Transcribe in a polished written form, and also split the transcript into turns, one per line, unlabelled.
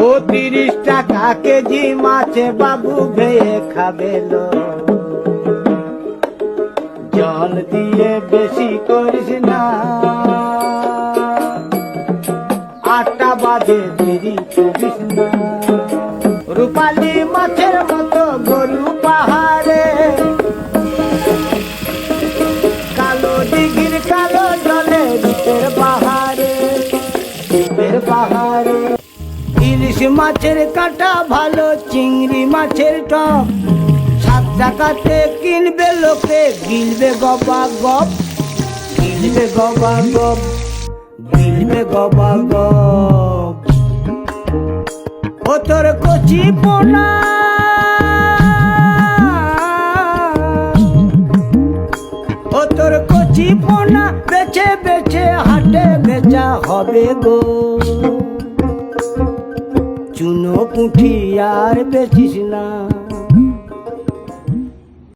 ও 30 টাকা কেজি মাছে বাবু ভেয়ে খাবেলো। জল দিয়ে বেশি করিস না, 8টা বাজে দেরি করিস না। রূপালী মাছের মতো গরু পাহাড়ে, কালো দিঘির কালো জলে রূপের পাহাড়ে, রূপের পাহাড়ে। ইলিশ মাছের কাঁটা ভালো, চিংড়ি মাছের টক, 7 টাকাতে কিনবে লোকে, গিলবে গবা গপ, গিলবে গবা গপ, গিলবে গবা গপ। ও তোর কচি পোনা, ও তোর কচি পোনা বেছে বেছে হাটে বেচা হবে গো। চুনো পুঁঠি আর বেচিস না।